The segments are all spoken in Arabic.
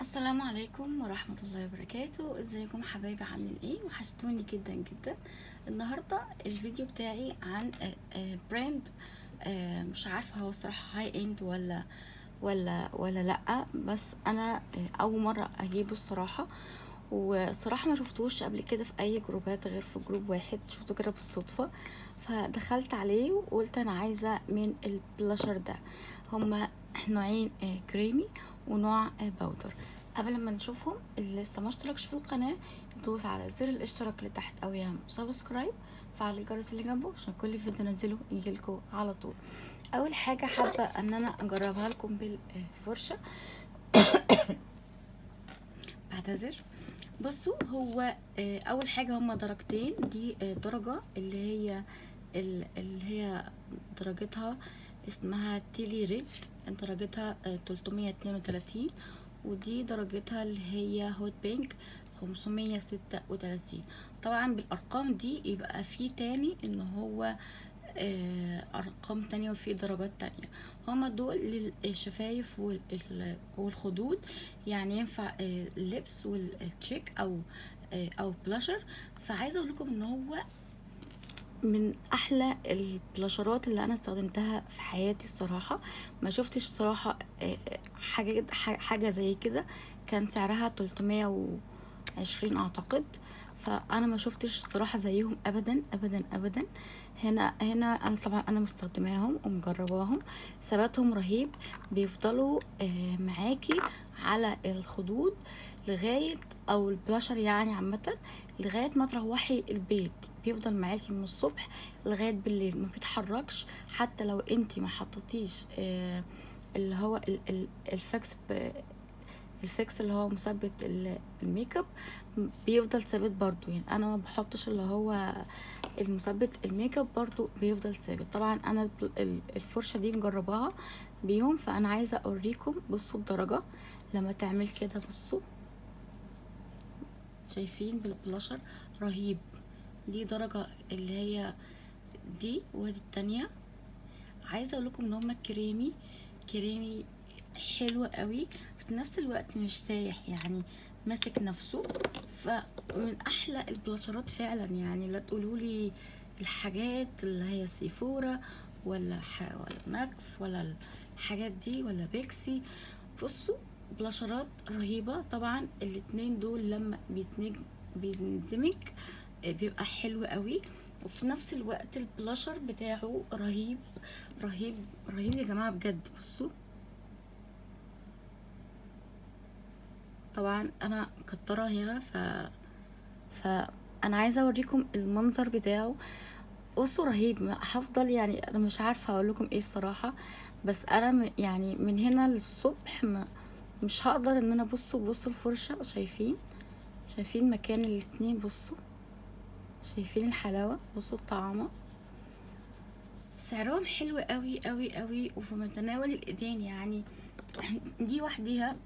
السلام عليكم ورحمة الله وبركاته. ازيكم حبايبي؟ عاملين ايه؟ وحشتوني جدا جدا. النهاردة الفيديو بتاعي عن براند، مش عارفة هو الصراحة هاي اند ولا لأ، بس انا اول مرة اجيبه الصراحة. وصراحة ما شفتوش قبل كده في اي جروبات غير في جروب واحد، شفته كده بالصدفة، فدخلت عليه وقلت انا عايزة من البلاشر ده. هما نوعين، كريمي ونوع باودر. قبل ما نشوفهم، اللي لسه ما اشتركش في القناة يدوس على زر الاشتراك اللي تحت او يعمل سبسكرايب، فعل الجرس اللي جنبه عشان كل فيديو انزله يجيلكوا على طول. اول حاجة حابة ان انا اجربها لكم بالفرشة. بعتذر. بصوا، هو اول حاجة هما درجتين. دي درجة اللي هي درجتها اسمها تيلي ريد، درجتها 332. ودي درجتها اللي هي هوت بينك 536. طبعا بالارقام دي يبقى في تاني ان هو ارقام تانية وفي درجات تانية. هما دول للشفايف والخدود، يعني ينفع اللبس والتشيك او بلاشر. فعايزه اقول لكم ان هو من احلى البلاشرات اللي انا استخدمتها في حياتي الصراحه. ما شفتش صراحه حاجه زي كده. كان سعرها 320 اعتقد، فانا ما شفتش الصراحه زيهم ابدا ابدا ابدا. هنا انا طبعا انا مستخدماهم ومجرباهم، ثباتهم رهيب. بيفضلوا معاكي على الخدود لغايه، او البلاشر يعني عامه، لغايه ما تروحي البيت. بيفضل معاكي من الصبح لغايه بالليل، ما بيتحركش. حتى لو انتي ما حطيتيش اللي هو الفيكس اللي هو مثبت الميك اب، بيفضل ثابت برضو. يعني انا ما بحطش اللي هو المثبت الميك اب، برضو بيفضل ثابت. طبعا انا الفرشه دي مجرباها بيهم، فانا عايزه اوريكم. بصوا الدرجه لما تعمل كده، بصوا شايفين بالبلاشر رهيب. دي درجة اللي هي دي، ودي التانية. عايزة اقول لكم ان هما كريمي حلو قوي، في نفس الوقت مش سايح، يعني ماسك نفسه. فمن احلى البلاشرات فعلا. يعني لا تقولولي الحاجات اللي هي سيفورا ولا ماكس ولا الحاجات دي ولا بيكسي. بصوا، بلاشرات رهيبة. طبعا الاتنين دول لما بيندمج بيبقى حلو قوي. وفي نفس الوقت البلاشر بتاعه رهيب رهيب رهيب يا جماعة بجد. بصوا، طبعا انا مكترة هنا فانا عايزة اوريكم المنظر بتاعه. بصوا رهيب. هفضل، يعني انا مش عارفة اقول لكم ايه الصراحة، بس انا يعني من هنا للصبح مش هقدر ان انا. بصوا الفرشة، شايفين مكان الاتنين. بصوا، شايفين الحلاوة، بصوا الطعامة. سعرهم حلو قوي قوي قوي وفي متناول الايدين. يعني دي وحديها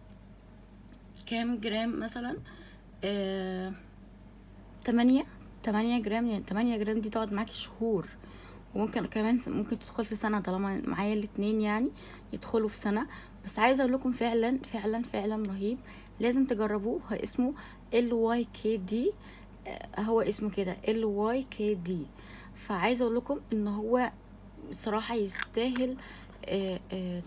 كام جرام مثلا؟ آه 8 جرام. يعني 8 جرام دي تقعد معاكي شهور، وممكن كمان ممكن تدخل في سنة. طالما معايا الاتنين يعني يدخلوا في سنة. بس عايزة اقول لكم فعلا فعلا فعلا رهيب. لازم تجربوه. هو اسمه LYKD. هو اسمه كده LYKD. فعايزة اقول لكم ان هو بصراحة يستاهل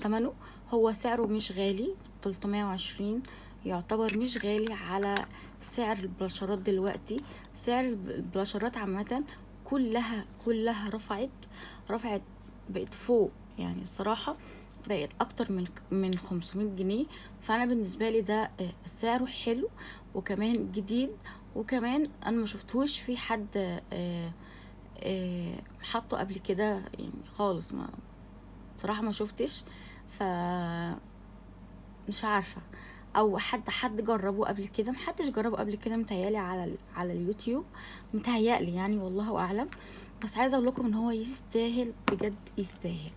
تمنه. هو سعره مش غالي، 320، يعتبر مش غالي على سعر البلاشرات دلوقتي. سعر البلاشرات عامة كلها رفعت، بقت فوق. يعني الصراحة بقت اكتر من 500 جنيه. فانا بالنسبة لي ده سعره حلو، وكمان جديد، وكمان انا ما شفتهوش في حد حطه قبل كده يعني خالص. ما بصراحة ما شفتش. ف مش عارفة، او حد جربه قبل كده. محدش جربه قبل كده متهيالي على اليوتيوب، متهيألي يعني، والله اعلم. بس عايزه اقول لكم ان هو يستاهل بجد، يستاهل.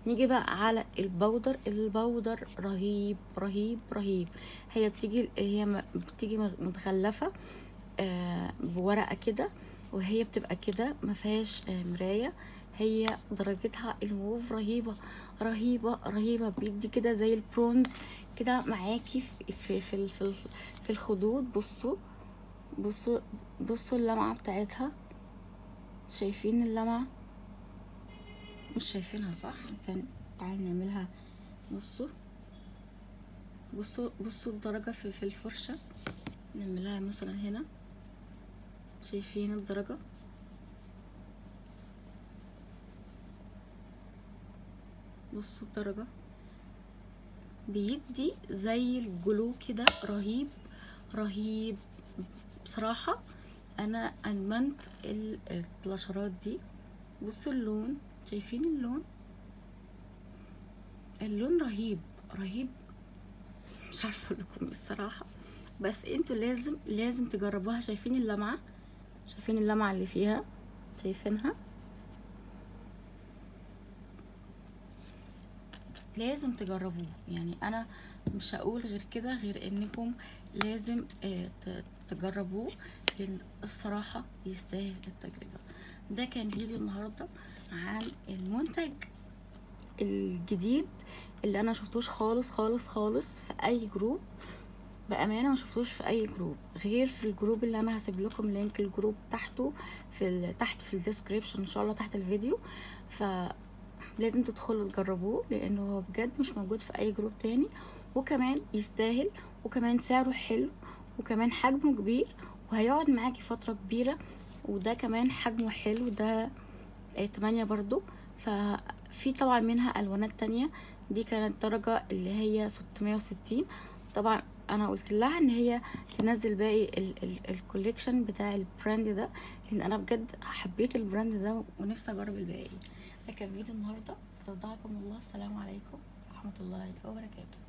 نيجي بقى على البودر رهيب رهيب رهيب. بتيجي متغلفه بورقه كده، وهي بتبقى كده ما فيهاش مرايه. هي درجتها الموف رهيبه رهيبة رهيبة، بيدي كده زي البرونز كده معاكي في الخدود. بصوا بصوا بصوا اللمعة بتاعتها، شايفين اللمعة؟ مش شايفينها صح؟ تعالي نعملها. بصوا بصوا الدرجة في الفرشة، نعملها مثلا هنا، شايفين الدرجة؟ بصوا الدرجة، بيدي زي الجلو كده، رهيب رهيب بصراحة. انا ادمنت البلاشرات دي. بصوا اللون، شايفين اللون رهيب رهيب، مش عارفه اقول لكم الصراحه، بس انتوا لازم تجربوها. شايفين اللمعه؟ شايفين اللمعه اللي فيها؟ شايفينها؟ لازم تجربوه. يعني انا مش هقول غير كده، غير انكم لازم تجربوه، لان الصراحه يستاهل التجربه. ده كان فيديو النهارده عن المنتج الجديد اللي انا شفتوش خالص خالص خالص في اي جروب. بامانه ما شفتوش في اي جروب غير في الجروب اللي انا هسيب لكم لينك الجروب تحته تحت في الديسكريبشن ان شاء الله تحت الفيديو. فلازم تدخلوا تجربوه، لانه هو بجد مش موجود في اي جروب تاني، وكمان يستاهل، وكمان سعره حلو، وكمان حجمه كبير، وهيقعد معاكي فتره كبيره. وده كمان حجمه حلو، ده 8 برضو. ففي طبعا منها الوانات تانية. دي كانت درجة اللي هي 660. طبعا انا قلت لها ان هي تنزل باقي الكوليكشن بتاع البراند ده، لان انا بجد حبيت البراند ده ونفسي اجرب الباقي. ده كان فيديو النهارده، استودعكم الله، السلام عليكم ورحمة الله وبركاته.